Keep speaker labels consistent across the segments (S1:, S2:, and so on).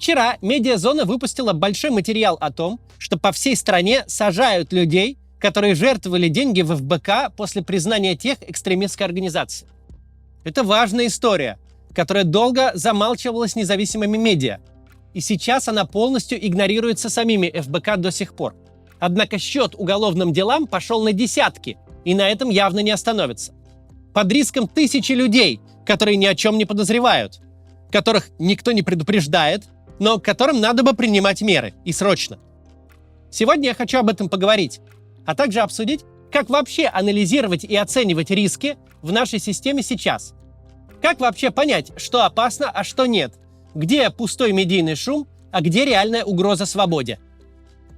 S1: Вчера Медиазона выпустила большой материал о том, что по всей стране сажают людей, которые жертвовали деньги в ФБК после признания тех экстремистской организации. Это важная история, которая долго замалчивалась независимыми медиа. И сейчас она полностью игнорируется самими ФБК до сих пор. Однако счет уголовным делам пошел на десятки, и на этом явно не остановится. Под риском тысячи людей, которые ни о чем не подозревают, которых никто не предупреждает, но к которым надо бы принимать меры, и срочно. Сегодня я хочу об этом поговорить, а также обсудить, как вообще анализировать и оценивать риски в нашей системе сейчас. Как вообще понять, что опасно, а что нет? Где пустой медийный шум, а где реальная угроза свободе?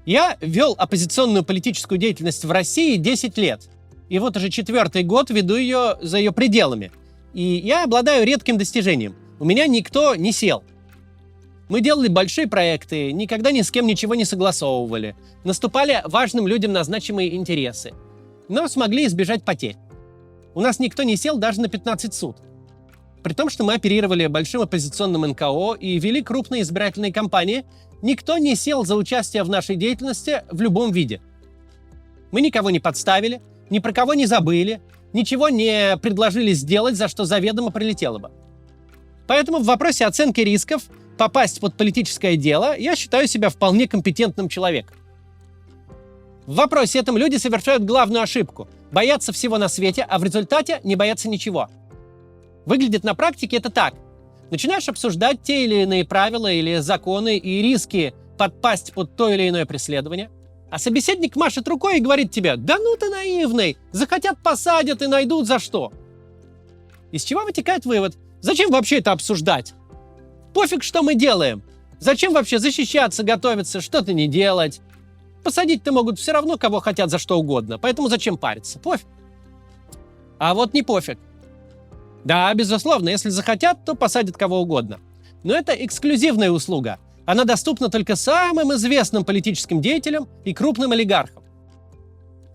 S1: Я вел оппозиционную политическую деятельность в России 10 лет. И вот уже 4-й год веду ее за ее пределами. И я обладаю редким достижением. У меня никто не сел. Мы делали большие проекты, никогда ни с кем ничего не согласовывали, наступали важным людям на значимые интересы, но смогли избежать потерь. У нас никто не сел даже на 15 суд. При том, что мы оперировали большим оппозиционным НКО и вели крупные избирательные кампании, никто не сел за участие в нашей деятельности в любом виде. Мы никого не подставили, ни про кого не забыли, ничего не предложили сделать, за что заведомо прилетело бы. Поэтому в вопросе оценки рисков попасть под политическое дело я считаю себя вполне компетентным человеком. В вопросе этом люди совершают главную ошибку – боятся всего на свете, а в результате не боятся ничего. Выглядит на практике это так. Начинаешь обсуждать те или иные правила или законы и риски подпасть под то или иное преследование, а собеседник машет рукой и говорит тебе: «Да ну ты наивный, захотят посадят и найдут за что». Из чего вытекает вывод: зачем вообще это обсуждать? Пофиг, что мы делаем. Зачем вообще защищаться, готовиться, что-то не делать? Посадить-то могут все равно, кого хотят, за что угодно. Поэтому зачем париться? Пофиг. А вот не пофиг. Да, безусловно, если захотят, то посадят кого угодно. Но это эксклюзивная услуга. Она доступна только самым известным политическим деятелям и крупным олигархам.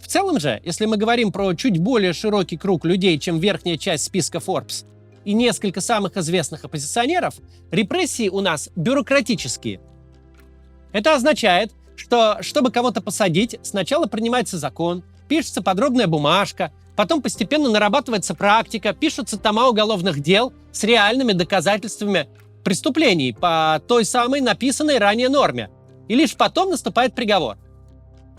S1: В целом же, если мы говорим про чуть более широкий круг людей, чем верхняя часть списка Forbes, и несколько самых известных оппозиционеров, репрессии у нас бюрократические. Это означает, что, чтобы кого-то посадить, сначала принимается закон, пишется подробная бумажка, потом постепенно нарабатывается практика, пишутся тома уголовных дел с реальными доказательствами преступлений по той самой написанной ранее норме. И лишь потом наступает приговор.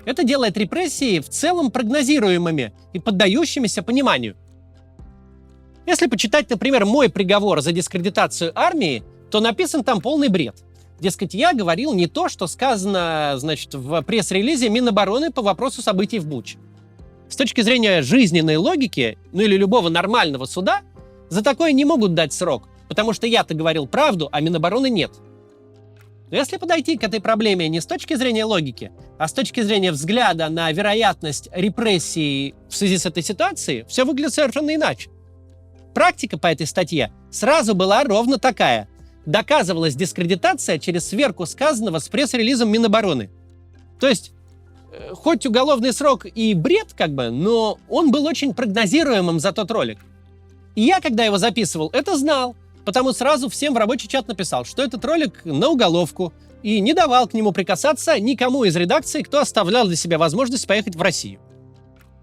S1: Это делает репрессии в целом прогнозируемыми и поддающимися пониманию. Если почитать, например, мой приговор за дискредитацию армии, то написан там полный бред. Дескать, я говорил не то, что сказано, в пресс-релизе Минобороны по вопросу событий в Буче. С точки зрения жизненной логики, или любого нормального суда, за такое не могут дать срок, потому что я-то говорил правду, а Минобороны нет. Но если подойти к этой проблеме не с точки зрения логики, а с точки зрения взгляда на вероятность репрессий в связи с этой ситуацией, все выглядит совершенно иначе. Практика по этой статье сразу была ровно такая. Доказывалась дискредитация через сверку сказанного с пресс-релизом Минобороны. То есть, хоть уголовный срок и бред, но он был очень прогнозируемым за тот ролик. И я, когда его записывал, это знал, потому сразу всем в рабочий чат написал, что этот ролик на уголовку, и не давал к нему прикасаться никому из редакции, кто оставлял для себя возможность поехать в Россию.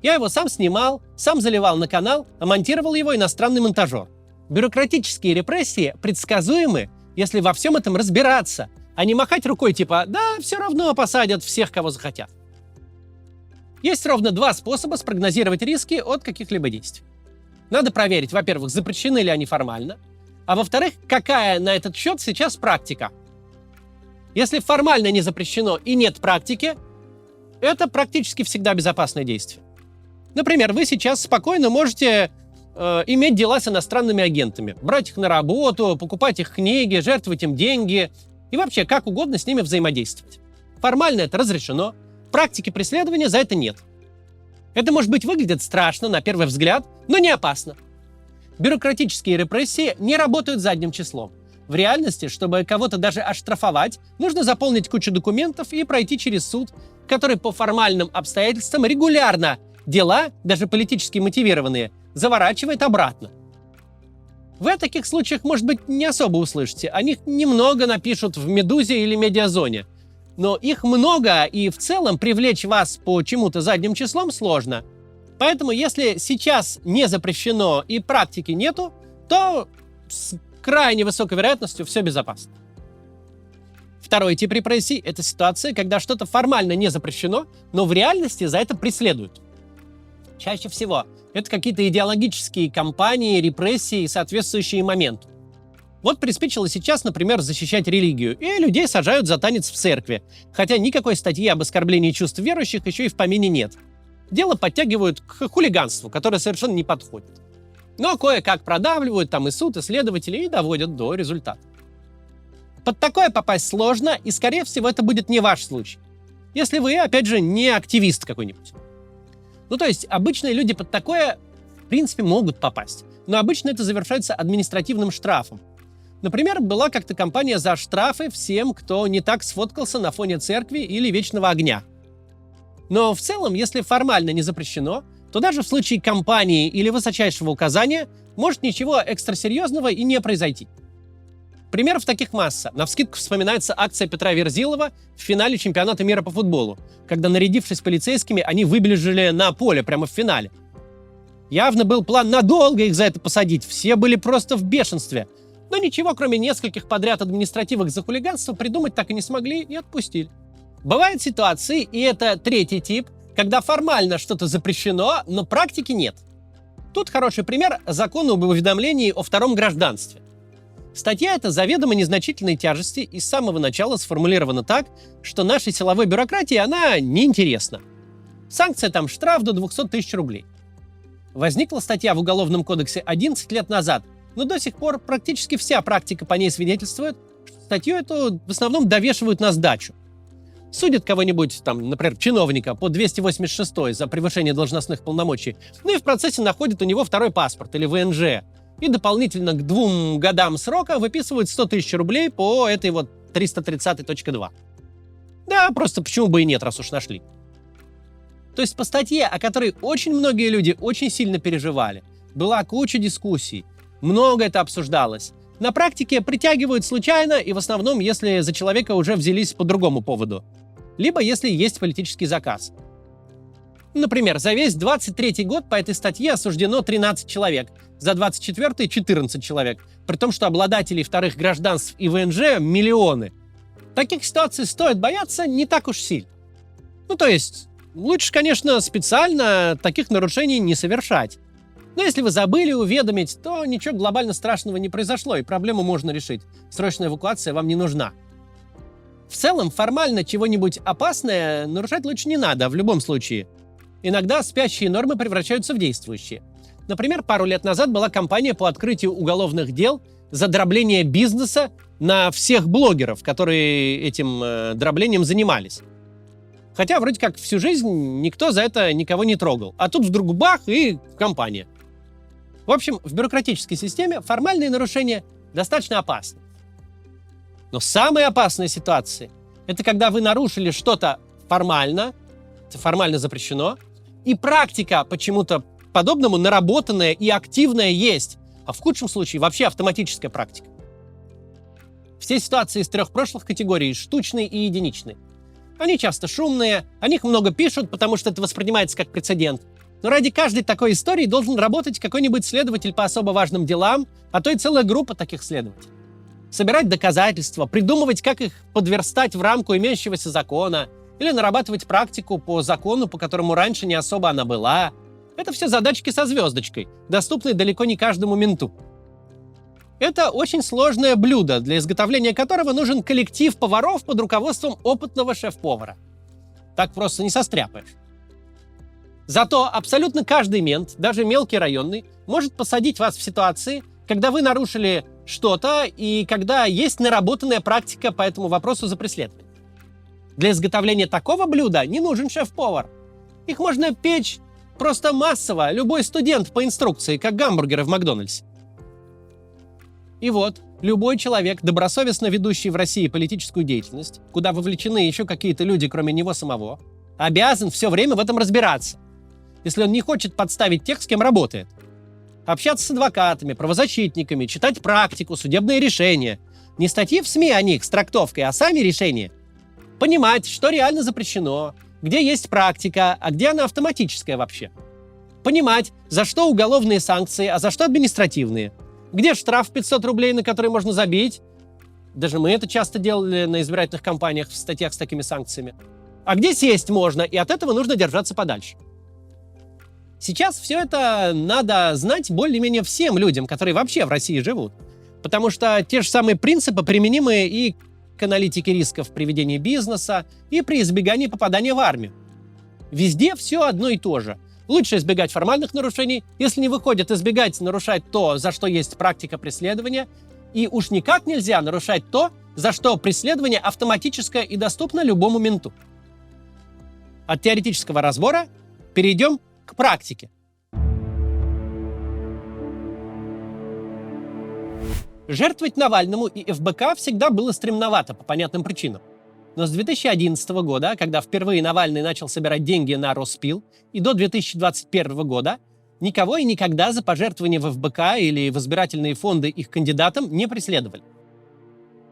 S1: Я его сам снимал, сам заливал на канал, а монтировал его иностранный монтажер. Бюрократические репрессии предсказуемы, если во всем этом разбираться, а не махать рукой типа «да, все равно посадят всех, кого захотят». Есть ровно два способа спрогнозировать риски от каких-либо действий. Надо проверить, во-первых, запрещены ли они формально, а во-вторых, какая на этот счет сейчас практика. Если формально не запрещено и нет практики, это практически всегда безопасное действие. Например, вы сейчас спокойно можете иметь дела с иностранными агентами, брать их на работу, покупать их книги, жертвовать им деньги и вообще как угодно с ними взаимодействовать. Формально это разрешено, практики преследования за это нет. Это, может быть, выглядит страшно на первый взгляд, но не опасно. Бюрократические репрессии не работают задним числом. В реальности, чтобы кого-то даже оштрафовать, нужно заполнить кучу документов и пройти через суд, который по формальным обстоятельствам регулярно дела, даже политически мотивированные, заворачивает обратно. Вы о таких случаях, может быть, не особо услышите. О них немного напишут в «Медузе» или «Медиазоне». Но их много, и в целом привлечь вас по чему-то задним числом сложно. Поэтому, если сейчас не запрещено и практики нету, то с крайне высокой вероятностью все безопасно. Второй тип репрессий – это ситуация, когда что-то формально не запрещено, но в реальности за это преследуют. Чаще всего это какие-то идеологические кампании, репрессии, соответствующие моменту. Вот приспичило сейчас, например, защищать религию, и людей сажают за танец в церкви, хотя никакой статьи об оскорблении чувств верующих еще и в помине нет. Дело подтягивают к хулиганству, которое совершенно не подходит. Но кое-как продавливают там и суд, и следователи, и доводят до результата. Под такое попасть сложно, и, скорее всего, это будет не ваш случай. Если вы, опять же, не активист какой-нибудь. Ну, то есть, обычные люди под такое, в принципе, могут попасть. Но обычно это завершается административным штрафом. Например, была как-то кампания за штрафы всем, кто не так сфоткался на фоне церкви или вечного огня. Но в целом, если формально не запрещено, то даже в случае кампании или высочайшего указания может ничего экстрасерьезного и не произойти. Примеров таких масса. Навскидку вспоминается акция Петра Верзилова в финале чемпионата мира по футболу, когда, нарядившись полицейскими, они выбежали на поле прямо в финале. Явно был план надолго их за это посадить, все были просто в бешенстве. Но ничего, кроме нескольких подряд административок за хулиганство, придумать так и не смогли и отпустили. Бывают ситуации, и это третий тип, когда формально что-то запрещено, но практики нет. Тут хороший пример – закон об уведомлении о втором гражданстве. Статья эта заведомо незначительной тяжести и с самого начала сформулирована так, что нашей силовой бюрократии она неинтересна. Санкция там штраф до 200 тысяч рублей. Возникла статья в Уголовном кодексе 11 лет назад, но до сих пор практически вся практика по ней свидетельствует, что статью эту в основном довешивают на сдачу. Судят кого-нибудь, там, например, чиновника по 286 за превышение должностных полномочий, ну и в процессе находят у него второй паспорт или ВНЖ. И дополнительно к 2 годам срока выписывают 100 тысяч рублей по этой вот 330.2. Да, просто почему бы и нет, раз уж нашли. То есть по статье, о которой очень многие люди очень сильно переживали, была куча дискуссий, много это обсуждалось. На практике притягивают случайно и в основном, если за человека уже взялись по другому поводу. Либо если есть политический заказ. Например, за весь 23-й год по этой статье осуждено 13 человек, за 24-й 14 человек, при том, что обладателей вторых гражданств и ВНЖ миллионы. Таких ситуаций стоит бояться не так уж сильно. Ну, то есть, лучше, конечно, специально таких нарушений не совершать. Но если вы забыли уведомить, то ничего глобально страшного не произошло, и проблему можно решить. Срочная эвакуация вам не нужна. В целом, формально чего-нибудь опасное нарушать лучше не надо, в любом случае. Иногда спящие нормы превращаются в действующие. Например, пару лет назад была кампания по открытию уголовных дел за дробление бизнеса на всех блогеров, которые этим дроблением занимались. Хотя вроде как всю жизнь никто за это никого не трогал. А тут вдруг бах и кампания. В общем, в бюрократической системе формальные нарушения достаточно опасны. Но самые опасные ситуации – это когда вы нарушили что-то формально, это формально запрещено, и практика почему-то подобному наработанная и активная есть, а в худшем случае вообще автоматическая практика. Все ситуации из 3 прошлых категорий – штучные и единичные. Они часто шумные, о них много пишут, потому что это воспринимается как прецедент. Но ради каждой такой истории должен работать какой-нибудь следователь по особо важным делам, а то и целая группа таких следователей. Собирать доказательства, придумывать, как их подверстать в рамку имеющегося закона, или нарабатывать практику по закону, по которому раньше не особо она была. Это все задачки со звездочкой, доступные далеко не каждому менту. Это очень сложное блюдо, для изготовления которого нужен коллектив поваров под руководством опытного шеф-повара. Так просто не состряпаешь. Зато абсолютно каждый мент, даже мелкий районный, может посадить вас в ситуации, когда вы нарушили что-то и когда есть наработанная практика по этому вопросу за преследование. Для изготовления такого блюда не нужен шеф-повар. Их можно печь просто массово, любой студент по инструкции, как гамбургеры в Макдональдсе. И вот, любой человек, добросовестно ведущий в России политическую деятельность, куда вовлечены еще какие-то люди, кроме него самого, обязан все время в этом разбираться, если он не хочет подставить тех, с кем работает. общаться с адвокатами, правозащитниками, читать практику, судебные решения. Не статьи в СМИ о них с трактовкой, а сами решения. Понимать, что реально запрещено, где есть практика, а где она автоматическая вообще. Понимать, за что уголовные санкции, а за что административные. Где штраф 500 рублей, на который можно забить. Даже мы это часто делали на избирательных кампаниях в статьях с такими санкциями. А где сесть можно, и от этого нужно держаться подальше. Сейчас все это надо знать более-менее всем людям, которые вообще в России живут. Потому что те же самые принципы применимы и к аналитике рисков при ведении бизнеса, и при избегании попадания в армию. Везде все одно и то же. Лучше избегать формальных нарушений, если не выходит избегать нарушать то, за что есть практика преследования, и уж никак нельзя нарушать то, за что преследование автоматическое и доступно любому менту. От теоретического разбора перейдем к практике. Жертвовать Навальному и ФБК всегда было стремновато по понятным причинам. Но с 2011 года, когда впервые Навальный начал собирать деньги на Роспил, и до 2021 года никого и никогда за пожертвования в ФБК или в избирательные фонды их кандидатам не преследовали.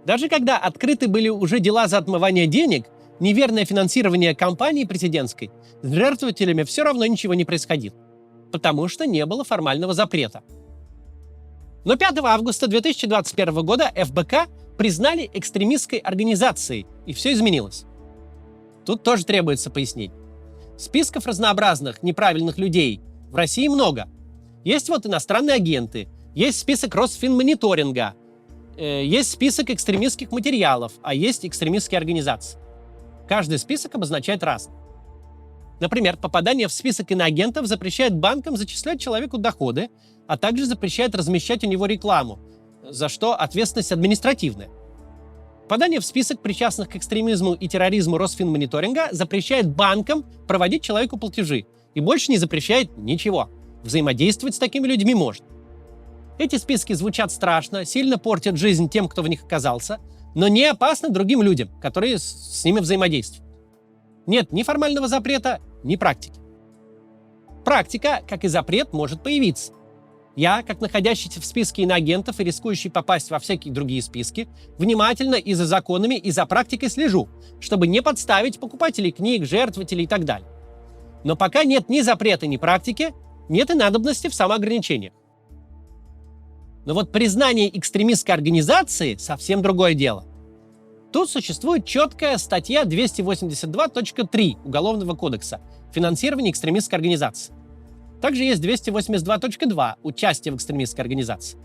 S1: Даже когда открыты были уже дела за отмывание денег, неверное финансирование кампании президентской, с жертвователями все равно ничего не происходило, потому что не было формального запрета. Но 5 августа 2021 года ФБК признали экстремистской организацией, и все изменилось. Тут тоже требуется пояснить. Списков разнообразных неправильных людей в России много. Есть вот иностранные агенты, есть список Росфинмониторинга, есть список экстремистских материалов, а есть экстремистские организации. Каждый список обозначает разное. Например, попадание в список иноагентов запрещает банкам зачислять человеку доходы, а также запрещает размещать у него рекламу, за что ответственность административная. Попадание в список причастных к экстремизму и терроризму Росфинмониторинга запрещает банкам проводить человеку платежи и больше не запрещает ничего. Взаимодействовать с такими людьми можно. Эти списки звучат страшно, сильно портят жизнь тем, кто в них оказался, но не опасны другим людям, которые с ними взаимодействуют. Нет ни формального запрета, ни практики. Практика, как и запрет, может появиться. Я, как находящийся в списке иноагентов и рискующий попасть во всякие другие списки, внимательно и за законами, и за практикой слежу, чтобы не подставить покупателей книг, жертвователей и так далее. Но пока нет ни запрета, ни практики, нет и надобности в самоограничениях. Но вот признание экстремистской организации – совсем другое дело. Тут существует четкая статья 282.3 Уголовного кодекса «Финансирование экстремистской организации». Также есть 282.2 «Участие в экстремистской организации».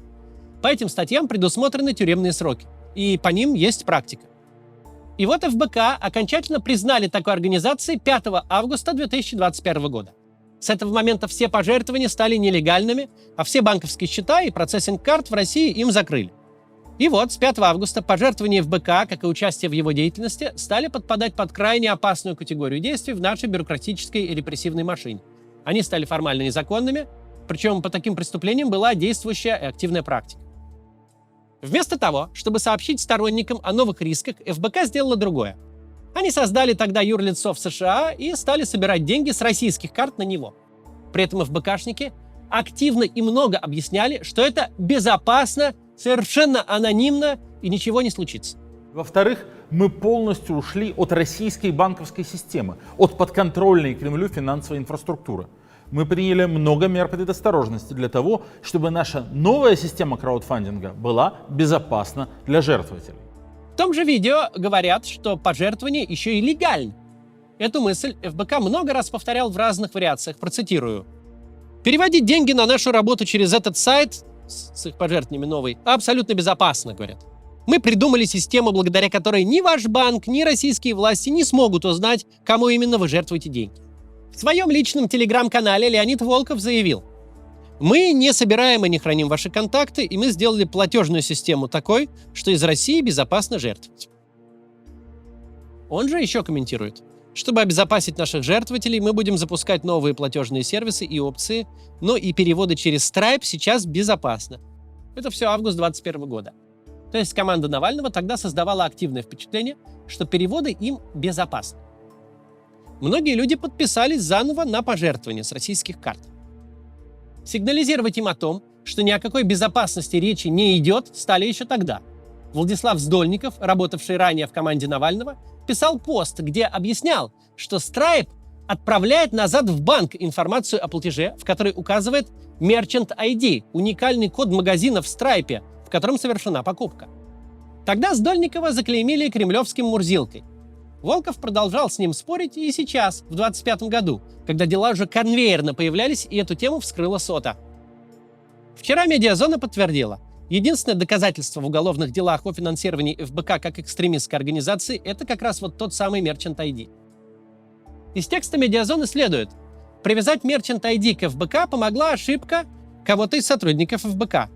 S1: По этим статьям предусмотрены тюремные сроки, и по ним есть практика. И вот ФБК окончательно признали такой организацией 5 августа 2021 года. С этого момента все пожертвования стали нелегальными, а все банковские счета и процессинг карт в России им закрыли. И вот с 5 августа пожертвования ФБК, как и участие в его деятельности, стали подпадать под крайне опасную категорию действий в нашей бюрократической и репрессивной машине. Они стали формально незаконными, причем по таким преступлениям была действующая и активная практика. Вместо того, чтобы сообщить сторонникам о новых рисках, ФБК сделала другое. Они создали тогда юрлицо в США и стали собирать деньги с российских карт на него. При этом ФБКшники активно и много объясняли, что это безопасно, совершенно анонимно и ничего не случится.
S2: Во-вторых, мы полностью ушли от российской банковской системы, от подконтрольной Кремлю финансовой инфраструктуры. Мы приняли много мер предосторожности для того, чтобы наша новая система краудфандинга была безопасна для жертвователей.
S1: В том же видео говорят, что пожертвования еще и легальны. Эту мысль ФБК много раз повторял в разных вариациях, процитирую. «Переводить деньги на нашу работу через этот сайт, с их пожертвованиями новый, абсолютно безопасно», говорят. «Мы придумали систему, благодаря которой ни ваш банк, ни российские власти не смогут узнать, кому именно вы жертвуете деньги». В своем личном телеграм-канале Леонид Волков заявил: «Мы не собираем и не храним ваши контакты, и мы сделали платежную систему такой, что из России безопасно жертвовать». Он же еще комментирует: «Чтобы обезопасить наших жертвователей, мы будем запускать новые платежные сервисы и опции, но и переводы через Stripe сейчас безопасно». Это все август 2021 года. То есть команда Навального тогда создавала активное впечатление, что переводы им безопасны. Многие люди подписались заново на пожертвования с российских карт. Сигнализировать им о том, что ни о какой безопасности речи не идет, стали еще тогда. Владислав Здольников, работавший ранее в команде Навального, писал пост, где объяснял, что Stripe отправляет назад в банк информацию о платеже, в которой указывает Merchant ID, уникальный код магазина в Stripe, в котором совершена покупка. Тогда Здольникова заклеймили кремлевским Мурзилкой. Волков продолжал с ним спорить и сейчас, в 2025 году, когда дела уже конвейерно появлялись, и эту тему вскрыла СОТА. Вчера Медиазона подтвердила, единственное доказательство в уголовных делах о финансировании ФБК как экстремистской организации – это как раз вот тот самый Merchant ID. Из текста Медиазоны следует: привязать Merchant ID к ФБК помогла ошибка кого-то из сотрудников ФБК.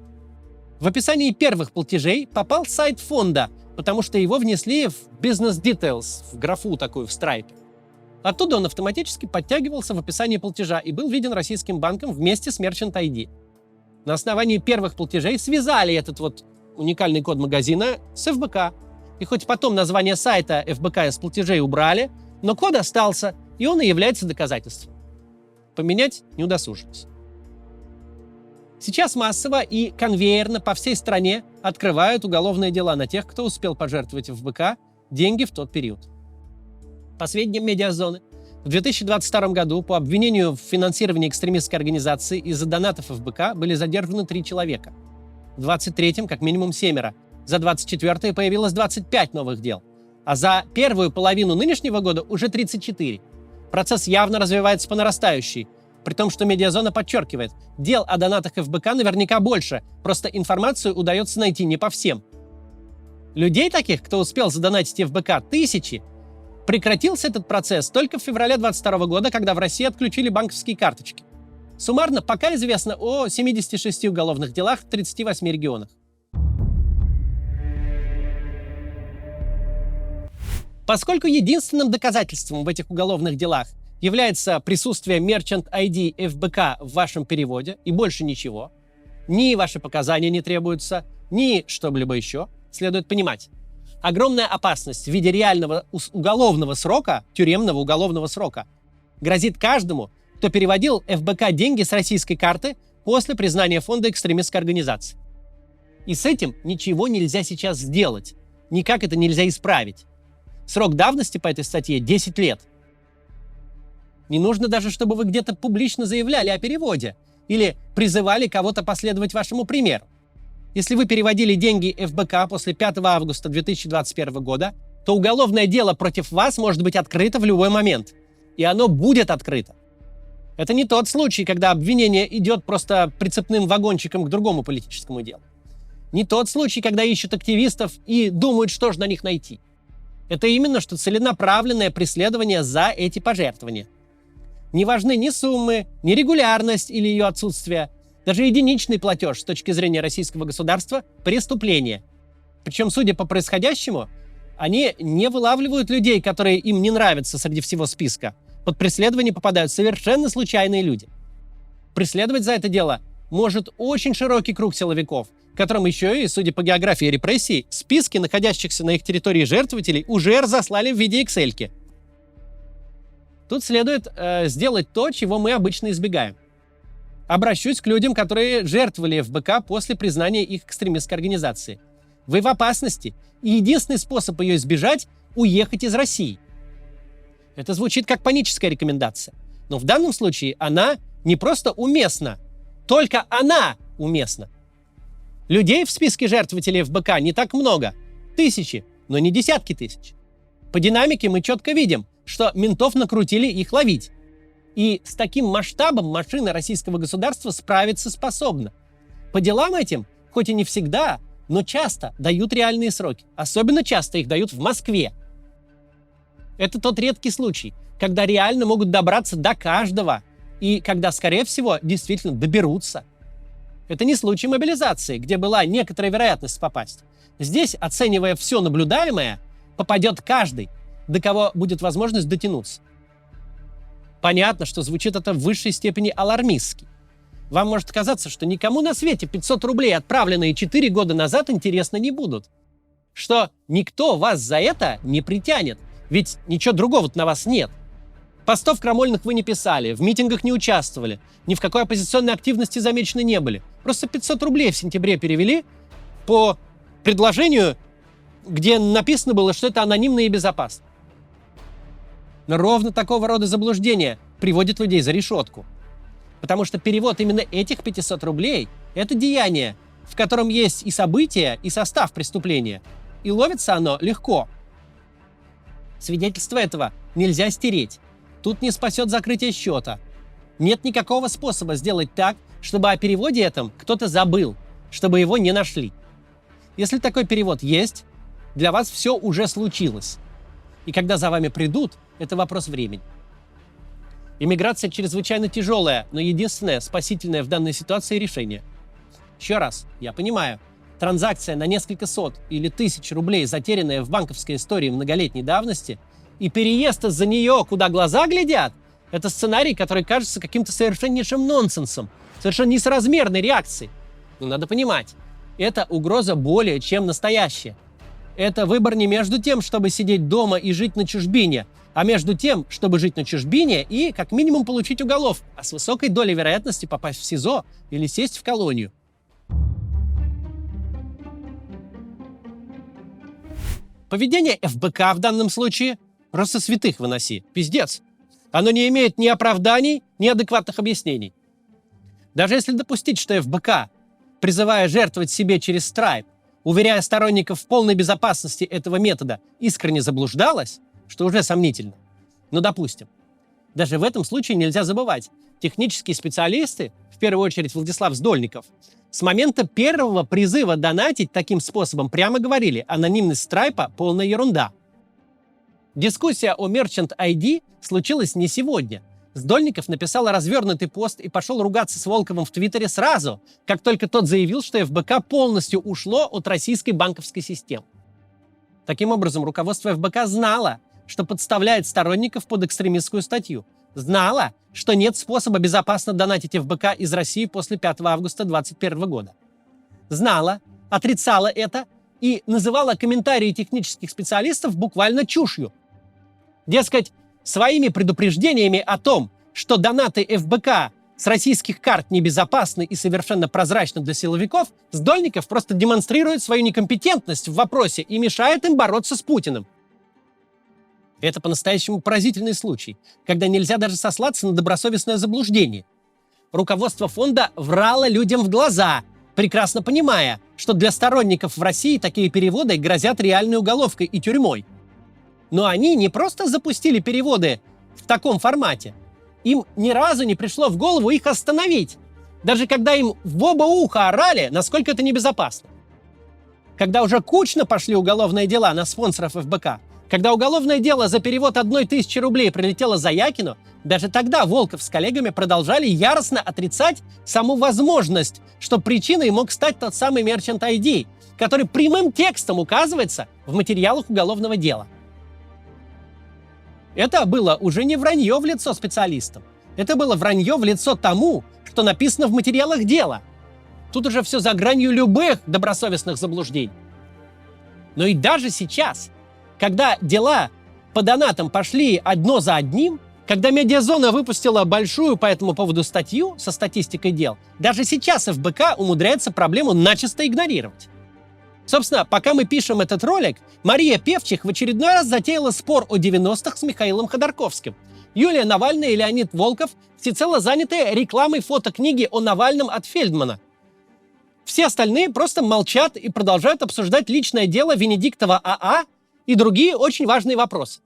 S1: В описании первых платежей попал сайт фонда, потому что его внесли в Business Details, в графу такую в Stripe. Оттуда он автоматически подтягивался в описании платежа и был виден российским банком вместе с Merchant ID. На основании первых платежей связали этот вот уникальный код магазина с ФБК. И хоть потом название сайта ФБК из платежей убрали, но код остался, и он и является доказательством. Поменять не удосужились. Сейчас массово и конвейерно по всей стране открывают уголовные дела на тех, кто успел пожертвовать ФБК деньги в тот период. По сведениям Медиазоны, в 2022 году по обвинению в финансировании экстремистской организации из-за донатов ФБК были задержаны 3 человека. В 2023 как минимум 7. За 2024 появилось 25 новых дел. А за первую половину нынешнего года уже 34. Процесс явно развивается по нарастающей. При том, что Медиазона подчеркивает, дел о донатах ФБК наверняка больше, просто информацию удается найти не по всем. Людей таких, кто успел задонатить ФБК, тысячи. Прекратился этот процесс только в феврале 2022 года, когда в России отключили банковские карточки. Суммарно пока известно о 76 уголовных делах в 38 регионах. Поскольку единственным доказательством в этих уголовных делах является присутствие Merchant ID ФБК в вашем переводе и больше ничего, ни ваши показания не требуются, ни что-либо еще, следует понимать. Огромная опасность в виде реального уголовного срока, тюремного уголовного срока, грозит каждому, кто переводил ФБК деньги с российской карты после признания фонда экстремистской организации. И с этим ничего нельзя сейчас сделать, никак это нельзя исправить. Срок давности по этой статье 10 лет. Не нужно даже, чтобы вы где-то публично заявляли о переводе или призывали кого-то последовать вашему примеру. Если вы переводили деньги ФБК после 5 августа 2021 года, то уголовное дело против вас может быть открыто в любой момент. И оно будет открыто. Это не тот случай, когда обвинение идет просто прицепным вагончиком к другому политическому делу. Не тот случай, когда ищут активистов и думают, что же на них найти. Это именно что целенаправленное преследование за эти пожертвования. Не важны ни суммы, ни регулярность или ее отсутствие. Даже единичный платеж с точки зрения российского государства – преступление. Причем, судя по происходящему, они не вылавливают людей, которые им не нравятся среди всего списка. Под преследование попадают совершенно случайные люди. Преследовать за это дело может очень широкий круг силовиков, которым еще и, судя по географии репрессий, списки находящихся на их территории жертвователей уже разослали в виде Excel-ки. Тут следует сделать то, чего мы обычно избегаем. Обращусь к людям, которые жертвовали ФБК после признания их экстремистской организации. Вы в опасности, и единственный способ ее избежать – уехать из России. Это звучит как паническая рекомендация, но в данном случае она не просто уместна, только она уместна. Людей в списке жертвователей ФБК не так много, тысячи, но не десятки тысяч. По динамике мы четко видим, что ментов накрутили их ловить. И с таким масштабом машина российского государства справиться способна. По делам этим, хоть и не всегда, но часто дают реальные сроки. Особенно часто их дают в Москве. Это тот редкий случай, когда реально могут добраться до каждого. И когда, скорее всего, действительно доберутся. Это не случай мобилизации, где была некоторая вероятность попасть. Здесь, оценивая все наблюдаемое, попадет каждый, до кого будет возможность дотянуться. Понятно, что звучит это в высшей степени алармистски. Вам может казаться, что никому на свете 500 рублей, отправленные 4 года назад, интересно не будут. Что никто вас за это не притянет, ведь ничего другого на вас нет. Постов крамольных вы не писали, в митингах не участвовали, ни в какой оппозиционной активности замечены не были. Просто 500 рублей в сентябре перевели по предложению, где написано было, что это анонимно и безопасно. Но ровно такого рода заблуждения приводит людей за решетку. Потому что перевод именно этих 500 рублей – это деяние, в котором есть и события, и состав преступления. И ловится оно легко. Свидетельство этого нельзя стереть. Тут не спасет закрытие счета. Нет никакого способа сделать так, чтобы о переводе этом кто-то забыл, чтобы его не нашли. Если такой перевод есть, для вас все уже случилось. И когда за вами придут, это вопрос времени. Иммиграция чрезвычайно тяжелое, но единственное спасительное в данной ситуации решение. Еще раз, я понимаю, транзакция на несколько сот или тысяч рублей, затерянная в банковской истории многолетней давности, и переезд из-за нее, куда глаза глядят, это сценарий, который кажется каким-то совершеннейшим нонсенсом, совершенно несоразмерной реакцией. Но надо понимать, это угроза более чем настоящая. Это выбор не между тем, чтобы сидеть дома и жить на чужбине, а между тем, чтобы жить на чужбине и, как минимум, получить уголовку, а с высокой долей вероятности попасть в СИЗО или сесть в колонию. Поведение ФБК в данном случае просто святых выноси. Пиздец. Оно не имеет ни оправданий, ни адекватных объяснений. Даже если допустить, что ФБК, призывая жертвовать себе через Stripe, уверяя сторонников в полной безопасности этого метода, искренне заблуждалась, что уже сомнительно. Но допустим. Даже в этом случае нельзя забывать. Технические специалисты, в первую очередь Владислав Сдольников, с момента первого призыва донатить таким способом прямо говорили: анонимность Страйпа – полная ерунда. Дискуссия о Merchant ID случилась не сегодня. Сдольников написал развернутый пост и пошел ругаться с Волковым в Твиттере сразу, как только тот заявил, что ФБК полностью ушло от российской банковской системы. Таким образом, руководство ФБК знало, что подставляет сторонников под экстремистскую статью. Знало, что нет способа безопасно донатить ФБК из России после 5 августа 2021 года. Знала, отрицала это и называла комментарии технических специалистов буквально чушью. Дескать, своими предупреждениями о том, что донаты ФБК с российских карт небезопасны и совершенно прозрачны для силовиков, Сдольников просто демонстрирует свою некомпетентность в вопросе и мешает им бороться с Путиным. Это по-настоящему поразительный случай, когда нельзя даже сослаться на добросовестное заблуждение. Руководство фонда врало людям в глаза, прекрасно понимая, что для сторонников в России такие переводы грозят реальной уголовкой и тюрьмой. Но они не просто запустили переводы в таком формате. Им ни разу не пришло в голову их остановить, даже когда им в оба уха орали, насколько это небезопасно. Когда уже кучно пошли уголовные дела на спонсоров ФБК, когда уголовное дело за перевод 1000 рублей прилетело Заякину, даже тогда Волков с коллегами продолжали яростно отрицать саму возможность, что причиной мог стать тот самый Merchant ID, который прямым текстом указывается в материалах уголовного дела. Это было уже не вранье в лицо специалистам. Это было вранье в лицо тому, что написано в материалах дела. Тут уже все за гранью любых добросовестных заблуждений. Но и даже сейчас, когда дела по донатам пошли одно за одним, когда Медиазона выпустила большую по этому поводу статью со статистикой дел, даже сейчас ФБК умудряется проблему начисто игнорировать. Собственно, пока мы пишем этот ролик, Мария Певчих в очередной раз затеяла спор о 90-х с Михаилом Ходорковским. Юлия Навальная и Леонид Волков всецело заняты рекламой фотокниги о Навальном от Фельдмана. Все остальные просто молчат и продолжают обсуждать личное дело Венедиктова АА и другие очень важные вопросы.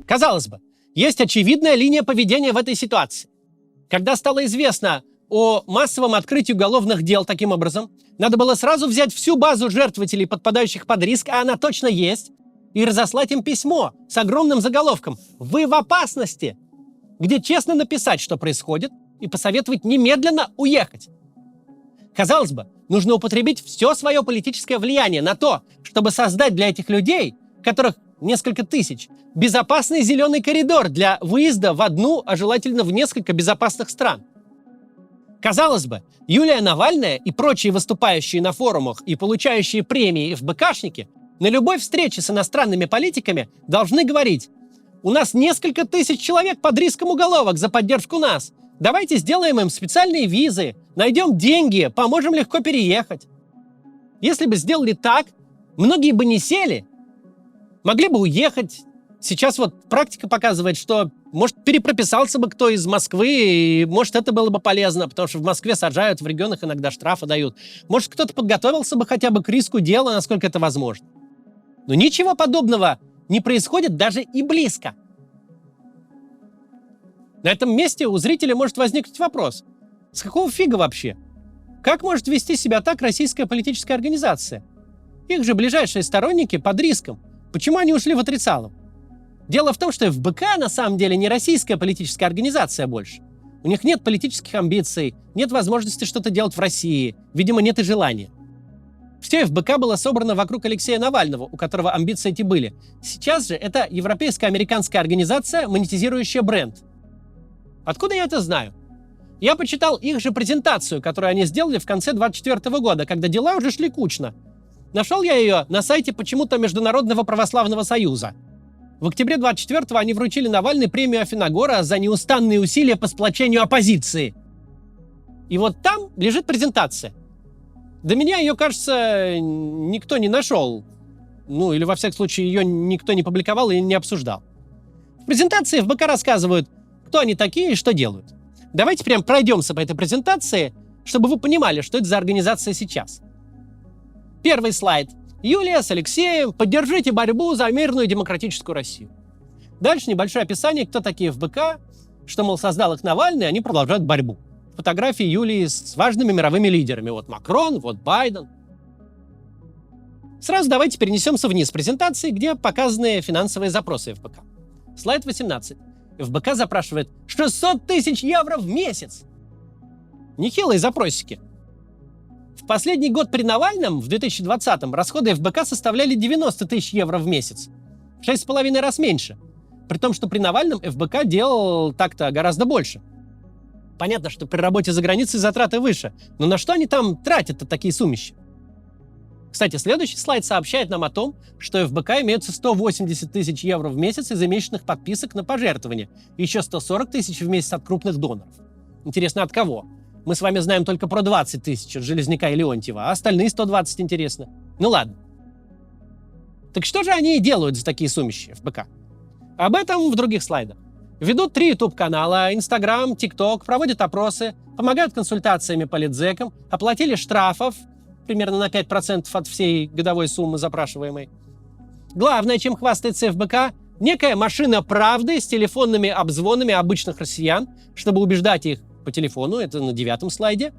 S1: Казалось бы, есть очевидная линия поведения в этой ситуации. Когда стало известно о массовом открытии уголовных дел таким образом, надо было сразу взять всю базу жертвователей, подпадающих под риск, а она точно есть, и разослать им письмо с огромным заголовком «Вы в опасности!», где честно написать, что происходит, и посоветовать немедленно уехать. Казалось бы, нужно употребить все свое политическое влияние на то, чтобы создать для этих людей, которых несколько тысяч, безопасный зеленый коридор для выезда в одну, а желательно в несколько безопасных стран. Казалось бы, Юлия Навальная и прочие выступающие на форумах и получающие премии ФБКшники На любой встрече с иностранными политиками должны говорить: у нас несколько тысяч человек под риском уголовок за поддержку нас. Давайте сделаем им специальные визы, найдем деньги, поможем легко переехать. Если бы сделали так, многие бы не сели, могли бы уехать. Сейчас вот практика показывает, что, может, перепрописался бы кто из Москвы, и, может, это было бы полезно, потому что в Москве сажают, в регионах иногда штрафы дают. Может, кто-то подготовился бы хотя бы к риску дела, насколько это возможно. Но ничего подобного не происходит даже и близко. На этом месте у зрителя может возникнуть вопрос: с какого фига вообще? Как может вести себя так российская политическая организация? Их же ближайшие сторонники под риском. Почему они ушли в отрицалово? Дело в том, что ФБК на самом деле не российская политическая организация больше. У них нет политических амбиций, нет возможности что-то делать в России, видимо, нет и желания. Все ФБК было собрано вокруг Алексея Навального, у которого амбиции эти были. Сейчас же это европейско-американская организация, монетизирующая бренд. Откуда я это знаю? Я почитал их же презентацию, которую они сделали в конце 2024 года, когда дела уже шли кучно. Нашел я ее на сайте почему-то Международного православного союза. В октябре 24-го они вручили Навальной премию Афиногора за неустанные усилия по сплочению оппозиции. И вот там лежит презентация. До меня ее, кажется, никто не нашел. Ну, или, во всяком случае, ее никто не публиковал и не обсуждал. В презентации ФБК рассказывают, кто они такие и что делают. Давайте прям пройдемся по этой презентации, чтобы вы понимали, что это за организация сейчас. Первый слайд. Юлия с Алексеем, поддержите борьбу за мирную демократическую Россию. Дальше небольшое описание, кто такие ФБК, что, мол, создал их Навальный, они продолжают борьбу. Фотографии Юлии с важными мировыми лидерами. Вот Макрон, вот Байден. Сразу давайте перенесемся вниз презентации, где показаны финансовые запросы ФБК. Слайд 18. ФБК запрашивает 600 тысяч евро в месяц. Нехилые запросики. В последний год при Навальном, в 2020-м, расходы ФБК составляли 90 тысяч евро в месяц. В 6,5 раз меньше. При том, что при Навальном ФБК делал так-то гораздо больше. Понятно, что при работе за границей затраты выше. Но на что они там тратят-то такие суммища? Кстати, следующий слайд сообщает нам о том, что в ФБК имеются 180 тысяч евро в месяц из месячных подписок на пожертвования. И еще 140 тысяч в месяц от крупных доноров. Интересно, от кого? Мы с вами знаем только про 20 тысяч от Железняка и Леонтьева, а остальные 120 интересно. Ну ладно. Так что же они делают за такие суммищи ФБК? Об этом в других слайдах. Ведут 3 YouTube-канала, Instagram, TikTok, проводят опросы, помогают консультациями политзекам, оплатили штрафов примерно на 5% от всей годовой суммы запрашиваемой. Главное, чем хвастается ФБК, некая машина правды с телефонными обзвонами обычных россиян, чтобы убеждать их по телефону, это на 9-м слайде,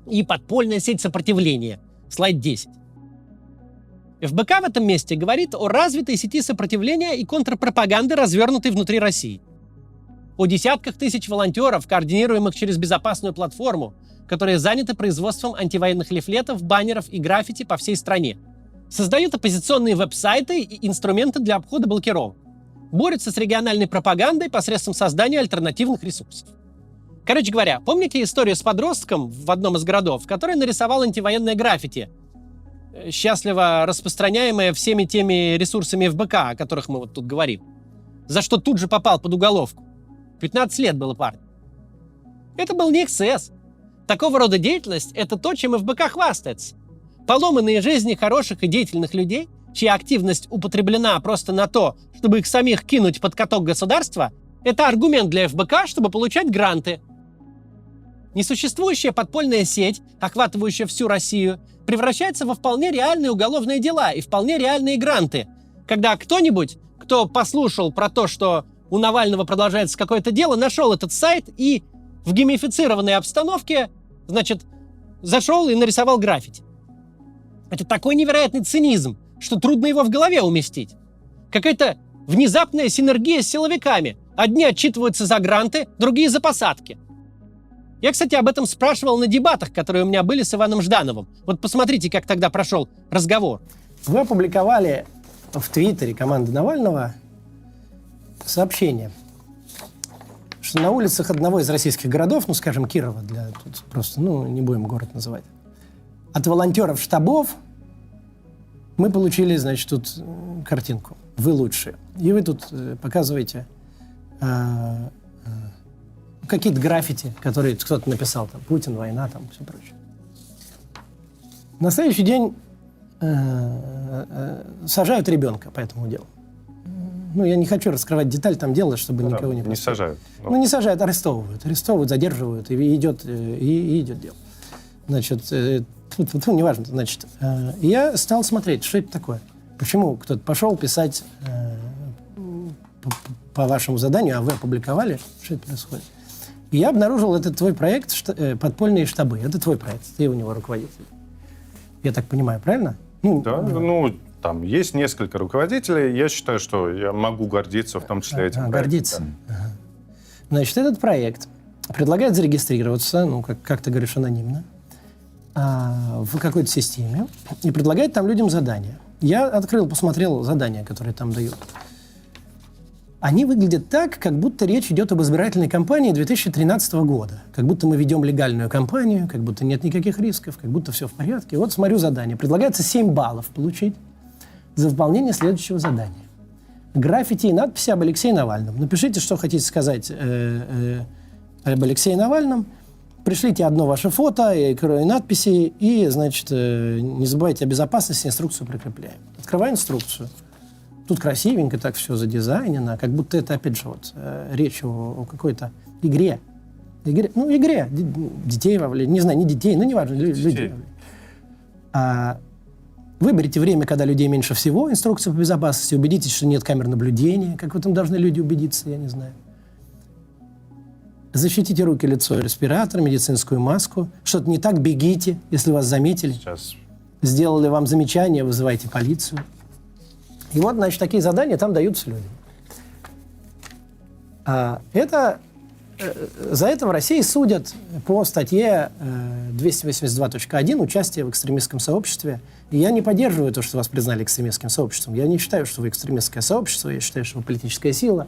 S1: и подпольная сеть сопротивления, слайд 10. ФБК в этом месте говорит о развитой сети сопротивления и контрпропаганды, развернутой внутри России. О десятках тысяч волонтеров, координируемых через безопасную платформу, которые заняты производством антивоенных лифлетов, баннеров и граффити по всей стране. Создают оппозиционные веб-сайты и инструменты для обхода блокировок. Борются с региональной пропагандой посредством создания альтернативных ресурсов. Короче говоря, помните историю с подростком в одном из городов, который нарисовал антивоенное граффити, счастливо распространяемое всеми теми ресурсами ФБК, о которых мы вот тут говорим, за что тут же попал под уголовку. 15 лет было парню. Это был не эксцесс. Такого рода деятельность – это то, чем ФБК хвастается. Поломанные жизни хороших и деятельных людей, чья активность употреблена просто на то, чтобы их самих кинуть под каток государства, это аргумент для ФБК, чтобы получать гранты. Несуществующая подпольная сеть, охватывающая всю Россию, превращается во вполне реальные уголовные дела и вполне реальные гранты, когда кто-нибудь, кто послушал про то, что у Навального продолжается какое-то дело, нашел этот сайт и в геймифицированной обстановке, значит, зашел и нарисовал граффити. Это такой невероятный цинизм, что трудно его в голове уместить. Какая-то внезапная синергия с силовиками. Одни отчитываются за гранты, другие за посадки. Я, кстати, об этом спрашивал на дебатах, которые у меня были с Иваном Ждановым. Вот посмотрите, как тогда прошел разговор.
S3: Вы опубликовали в Твиттере команды Навального сообщение, что на улицах одного из российских городов, ну, скажем, Кирова, тут просто, не будем город называть, от волонтеров штабов Мы получили, значит, тут картинку. Вы лучшие. И вы тут показываете какие-то граффити, которые кто-то написал, там, Путин, война, там, все прочее. На следующий день сажают ребенка по этому делу. Ну, я не хочу раскрывать деталь там дела, чтобы никого не...
S4: Не сажают.
S3: Ну, не сажают, арестовывают. Арестовывают, задерживают, и идет дело. Значит, неважно, значит. Я стал смотреть, что это такое. Почему кто-то пошел писать по вашему заданию, а вы опубликовали, что это происходит. И я обнаружил этот твой проект «Подпольные штабы». Это твой проект, ты у него руководитель. Я так понимаю, правильно?
S4: Да, ну, там есть несколько руководителей. Я считаю, что я могу гордиться в том числе этим проектом.
S3: Гордиться. Да. Ага. Значит, этот проект предлагает зарегистрироваться, ну, как ты говоришь, анонимно, в какой-то системе и предлагает там людям задания. Я открыл, посмотрел задания, которые там дают. Они выглядят так, как будто речь идет об избирательной кампании 2013 года. Как будто мы ведем легальную кампанию, как будто нет никаких рисков, как будто все в порядке. Вот смотрю задание. Предлагается 7 баллов получить за выполнение следующего задания. Граффити и надписи об Алексее Навальном. Напишите, что хотите сказать об Алексее Навальном. Пришлите одно ваше фото и надписи. И, значит, не забывайте о безопасности, инструкцию прикрепляем. Открываю инструкцию. Тут красивенько так все задизайнено, как будто это, опять же, вот, речь о какой-то игре. Игре. Детей вовлечь. Не знаю, не детей, но неважно, людей. Выберите время, когда людей меньше всего, инструкция по безопасности, убедитесь, что нет камер наблюдения. Как в этом должны люди убедиться, я не знаю. Защитите руки, лицо и респиратор, медицинскую маску. Что-то не так, бегите, если вас заметили.
S4: Сейчас.
S3: Сделали вам замечание, вызывайте полицию. И вот, значит, такие задания там даются людям. За это в России судят по статье 282.1 «Участие в экстремистском сообществе». И я не поддерживаю то, что вас признали экстремистским сообществом. Я не считаю, что вы экстремистское сообщество, я считаю, что вы политическая сила.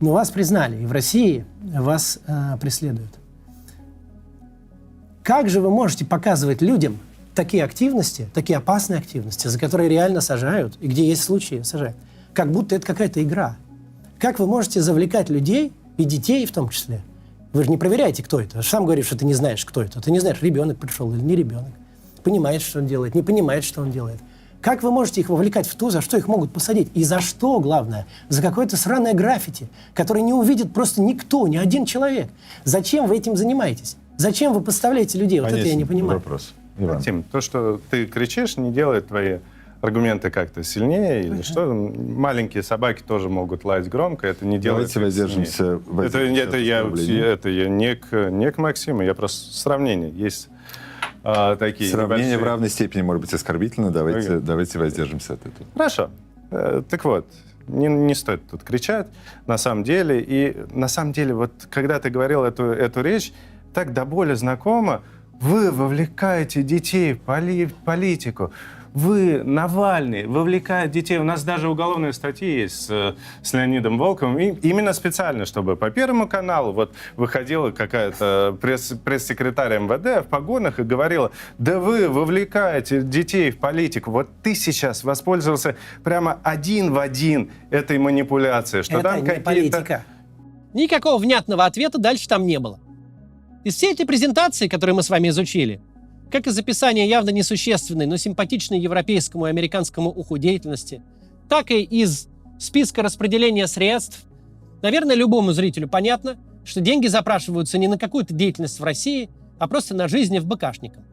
S3: Но вас признали, и в России вас преследуют. Как же вы можете показывать людям такие активности, такие опасные активности, за которые реально сажают, и где есть случаи сажают, как будто это какая-то игра? Как вы можете завлекать людей, и детей в том числе? Вы же не проверяете, кто это. Вы же сам говоришь, что ты не знаешь, кто это. Ты не знаешь, ребенок пришел или не ребенок. Понимает, что он делает, не понимает, что он делает. Как вы можете их вовлекать в то, за что их могут посадить? И за что, главное? За какое-то сраное граффити, которое не увидит просто никто, ни один человек. Зачем вы этим занимаетесь? Зачем вы подставляете людей? Вот это я не понимаю.
S2: Вопрос.
S4: Тим, то, что ты кричишь, не делает твои аргументы как-то сильнее или что. Маленькие собаки тоже могут лаять громко, это не делает.
S5: Давайте воздержимся.
S4: Это я не к Максиму, я просто сравнение. Есть такие
S5: сравнение
S4: небольшие...
S5: в равной степени может быть оскорбительно. Давайте воздержимся от этого.
S4: Хорошо. Так вот, не стоит тут кричать, на самом деле. И на самом деле, вот когда ты говорил эту речь, так до боли знакомо, вы вовлекаете детей в политику. Вы, Навальный, вовлекает детей. У нас даже уголовные статьи есть с Леонидом Волковым. И именно специально, чтобы по Первому каналу вот выходила какая-то пресс-секретарь МВД в погонах и говорила: да вы вовлекаете детей в политику. Вот ты сейчас воспользовался прямо один в один этой манипуляцией. Что
S3: это
S4: там
S3: не политика.
S1: Никакого внятного ответа дальше там не было. Из всей этой презентации, которую мы с вами изучили, как из описания явно несущественной, но симпатичной европейскому и американскому уху деятельности, так и из списка распределения средств, наверное, любому зрителю понятно, что деньги запрашиваются не на какую-то деятельность в России, а просто на жизнь ФБКшникам.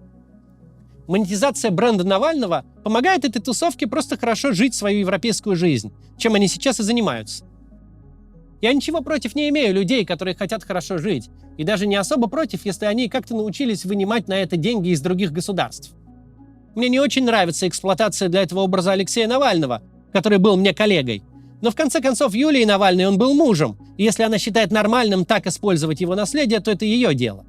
S1: Монетизация бренда Навального помогает этой тусовке просто хорошо жить свою европейскую жизнь, чем они сейчас и занимаются. Я ничего против не имею людей, которые хотят хорошо жить, и даже не особо против, если они как-то научились вынимать на это деньги из других государств. Мне не очень нравится эксплуатация для этого образа Алексея Навального, который был мне коллегой. Но в конце концов Юлии Навальной он был мужем, и если она считает нормальным так использовать его наследие, то это ее дело.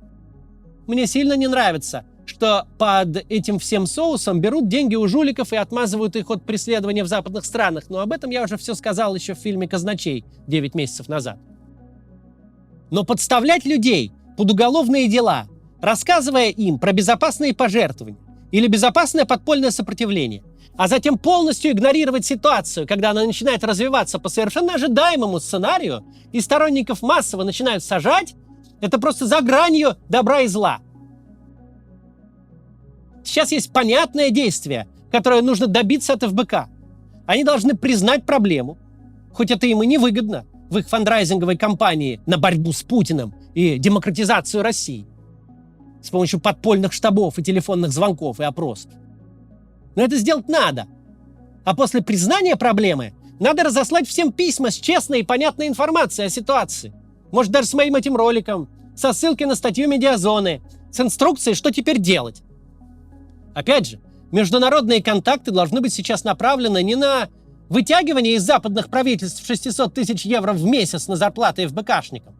S1: Мне сильно не нравится, что под этим всем соусом берут деньги у жуликов и отмазывают их от преследования в западных странах. Но об этом я уже все сказал еще в фильме «Казначей» 9 месяцев назад. Но подставлять людей под уголовные дела, рассказывая им про безопасные пожертвования или безопасное подпольное сопротивление, а затем полностью игнорировать ситуацию, когда она начинает развиваться по совершенно ожидаемому сценарию, и сторонников массово начинают сажать, это просто за гранью добра и зла. Сейчас есть понятное действие, которое нужно добиться от ФБК. Они должны признать проблему, хоть это им и невыгодно в их фандрайзинговой кампании на борьбу с Путиным и демократизацию России с помощью подпольных штабов и телефонных звонков и опросов. Но это сделать надо. А после признания проблемы надо разослать всем письма с честной и понятной информацией о ситуации. Может, даже с моим этим роликом, со ссылкой на статью «Медиазоны», с инструкцией, что теперь делать. Опять же, международные контакты должны быть сейчас направлены не на вытягивание из западных правительств 600 тысяч евро в месяц на зарплаты ФБКшникам,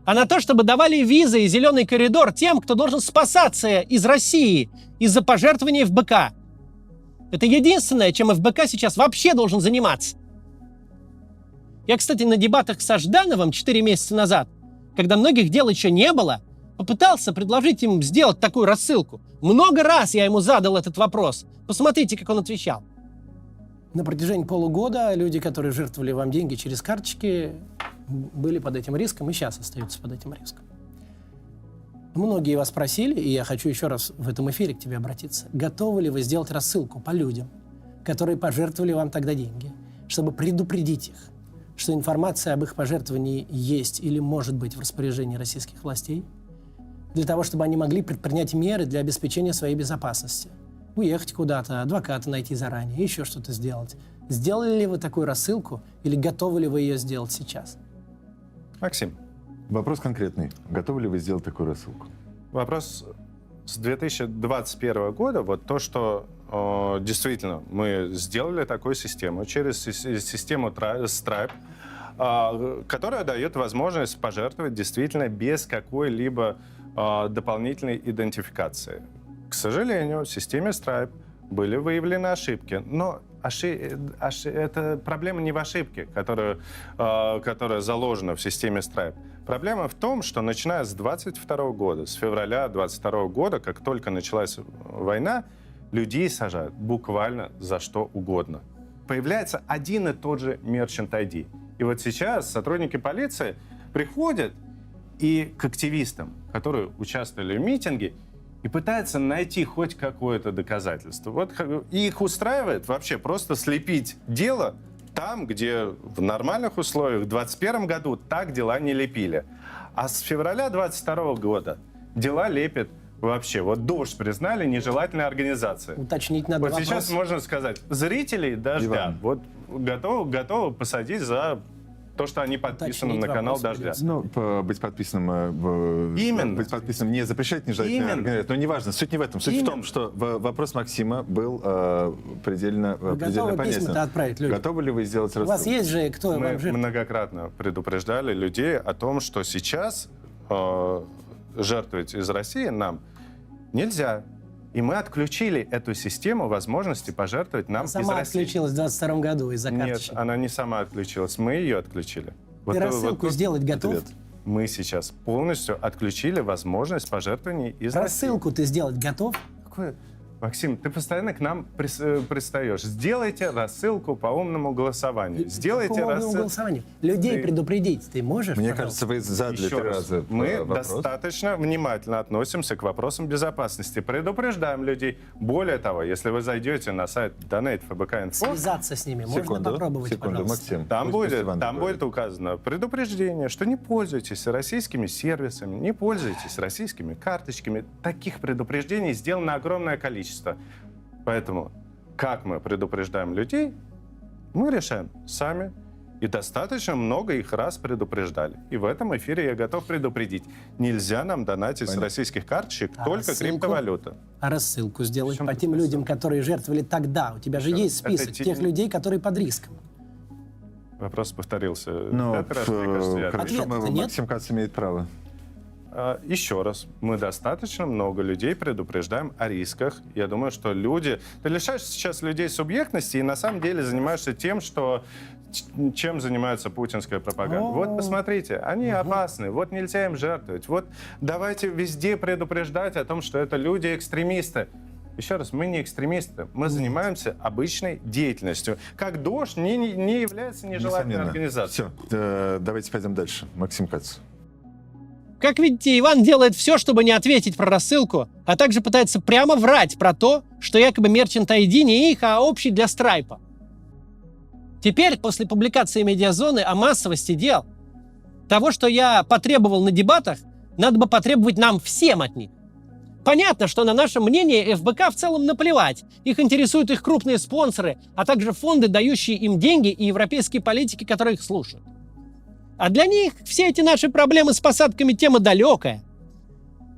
S1: а на то, чтобы давали визы и зеленый коридор тем, кто должен спасаться из России из-за пожертвований ФБК. Это единственное, чем ФБК сейчас вообще должен заниматься. Я, кстати, на дебатах с Ждановым 4 месяца назад, когда многих дел еще не было, попытался предложить им сделать такую рассылку. Много раз я ему задал этот вопрос. Посмотрите, как он отвечал.
S3: На протяжении полугода люди, которые жертвовали вам деньги через карточки, были под этим риском и сейчас остаются под этим риском. Многие вас просили, и я хочу еще раз в этом эфире к тебе обратиться, готовы ли вы сделать рассылку по людям, которые пожертвовали вам тогда деньги, чтобы предупредить их, что информация об их пожертвовании есть или может быть в распоряжении российских властей, для того, чтобы они могли предпринять меры для обеспечения своей безопасности. Уехать куда-то, адвоката найти заранее, еще что-то сделать. Сделали ли вы такую рассылку или готовы ли вы ее сделать сейчас?
S4: Максим,
S5: Вопрос конкретный. Готовы ли вы сделать такую рассылку?
S4: вопрос с 2021 года. Вот то, что действительно мы сделали такую систему через систему Stripe, которая дает возможность пожертвовать действительно без какой-либо дополнительной идентификации. К сожалению, в системе Stripe были выявлены ошибки, но это проблема не в ошибке, которая заложена в системе Stripe. Проблема в том, что начиная с 22 года, с февраля 22 года, как только началась война, людей сажают буквально за что угодно. Появляется один и тот же Merchant ID. И вот сейчас сотрудники полиции приходят и к активистам, которые участвовали в митинге, и пытаются найти хоть какое-то доказательство. Вот их устраивает вообще просто слепить дело там, где в нормальных условиях в 2021 году так дела не лепили. А с февраля 2022 года дела лепят вообще. Вот «Дождь» признали нежелательной организацией.
S3: Уточнить надо
S4: Вот
S3: вопрос.
S4: сейчас можно сказать, зрителей «Дождя» вот готовы посадить за то, что они подписаны
S3: Уточнить
S4: на канал
S3: вопрос
S4: «Дождя».
S5: Ну, быть подписанным...
S4: Именно.
S5: Быть подписанным не запрещает нежелательная организация. Но неважно, суть не в этом. Суть в том, что вопрос Максима был предельно
S3: готовы
S5: понятен.
S3: письма-то отправить людям?
S5: Готовы ли вы сделать
S3: У
S5: рассылку?
S3: вас есть же кто
S4: Мы
S3: вам жертвует?
S4: многократно предупреждали людей о том, что сейчас жертвовать из России нам нельзя. И мы отключили эту систему возможности пожертвовать нам
S3: Она
S4: из
S3: сама
S4: России.
S3: отключилась в 22 году из-за
S4: Нет,
S3: карточек.
S4: она не сама отключилась, мы ее отключили.
S3: Ты рассылку
S4: тут
S3: сделать готов?
S5: ответ.
S4: Мы сейчас полностью отключили возможность пожертвований из
S3: Рассылку ты сделать готов?
S4: России. Какое? Максим, ты постоянно к нам пристаешь. Сделайте рассылку по умному голосованию. Сделайте
S3: По умному
S4: рассылку.
S3: голосованию. Людей
S4: Ты-
S3: предупредить ты можешь?
S5: Мне
S3: пожалуйста?
S5: кажется, вы задали
S4: Еще
S5: 3
S4: раз,
S5: раза
S4: мы
S5: вопрос.
S4: достаточно внимательно относимся к вопросам безопасности. Предупреждаем людей. Более того, если вы зайдете на сайт Donate ФБК Инфо,
S3: Связаться с ними. Можно попробовать,
S5: секунду,
S3: пожалуйста?
S5: Максим.
S4: там
S5: пусть
S4: будет,
S5: Иван
S4: там
S5: договорит.
S4: будет указано предупреждение, что не пользуйтесь российскими сервисами, не пользуйтесь российскими карточками. Таких предупреждений сделано огромное количество. Поэтому, как мы предупреждаем людей, мы решаем сами. И достаточно много их раз предупреждали. И в этом эфире я готов предупредить. Нельзя нам донатить с российских карточек
S3: А
S4: только
S3: рассылку?
S4: криптовалюта.
S3: А рассылку сделать
S4: Причем
S3: по
S4: тут
S3: тем
S4: рассылка?
S3: людям, которые жертвовали тогда. У тебя же
S4: Причем
S3: есть список
S4: это те-
S3: тех людей, которые под риском.
S4: Вопрос повторился.
S5: Ну,
S4: Пятый раз, мне кажется, я
S5: хорошо,
S3: Ответа-то нет?
S5: Максим Кац имеет право.
S4: Еще раз, мы достаточно много людей предупреждаем о рисках. Я думаю, что люди... Ты лишаешь сейчас людей субъектности и на самом деле занимаешься тем, чем занимается путинская пропаганда. Вот посмотрите, они опасны, вот нельзя им жертвовать. Вот давайте везде предупреждать о том, что это люди-экстремисты. Еще раз, мы не экстремисты, мы занимаемся обычной деятельностью. Как ДОЖ не является нежелательной организацией.
S5: Все, давайте пойдем дальше. Максим Кац.
S1: Как видите, Иван делает все, чтобы не ответить про рассылку, а также пытается прямо врать про то, что якобы Merchant ID не их, а общий для Stripe. Теперь, после публикации Медиазоны о массовости дел, того, что я потребовал на дебатах, надо бы потребовать нам всем от них. Понятно, что на наше мнение ФБК в целом наплевать. Их интересуют их крупные спонсоры, а также фонды, дающие им деньги, и европейские политики, которые их слушают. А для них все эти наши проблемы с посадками тема далекая.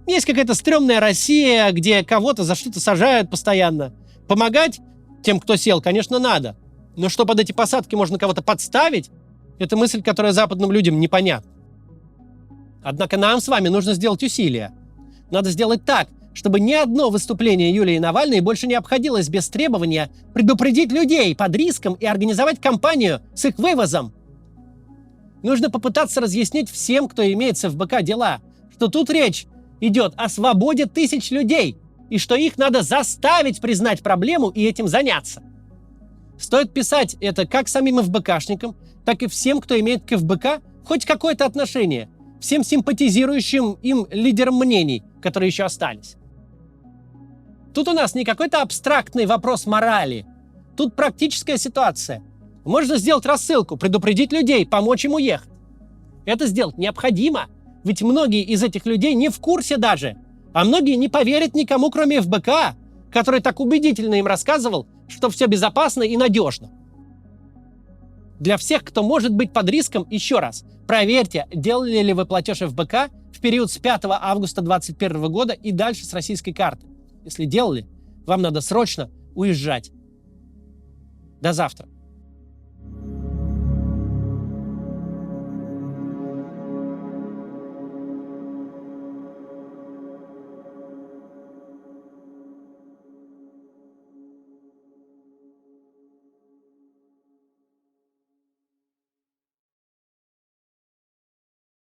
S1: Есть какая-то стрёмная Россия, где кого-то за что-то сажают постоянно. Помогать тем, кто сел, конечно, надо. Но что под эти посадки можно кого-то подставить, это мысль, которая западным людям непонятна. Однако нам с вами нужно сделать усилия. Надо сделать так, чтобы ни одно выступление Юлии Навальной больше не обходилось без требования предупредить людей под риском и организовать кампанию с их вывозом. Нужно попытаться разъяснить всем, кто имеет с ФБК дела, что тут речь идет о свободе тысяч людей, и что их надо заставить признать проблему и этим заняться. Стоит писать это как самим ФБКшникам, так и всем, кто имеет к ФБК хоть какое-то отношение, всем симпатизирующим им лидерам мнений, которые еще остались. Тут у нас не какой-то абстрактный вопрос морали. Тут практическая ситуация. Можно сделать рассылку, предупредить людей, помочь им уехать. Это сделать необходимо, ведь многие из этих людей не в курсе даже, а многие не поверят никому, кроме ФБК, который так убедительно им рассказывал, что все безопасно и надежно. Для всех, кто может быть под риском, еще раз, проверьте, делали ли вы платеж ФБК в период с 5 августа 2021 года и дальше с российской карты. Если делали, вам надо срочно уезжать. До завтра.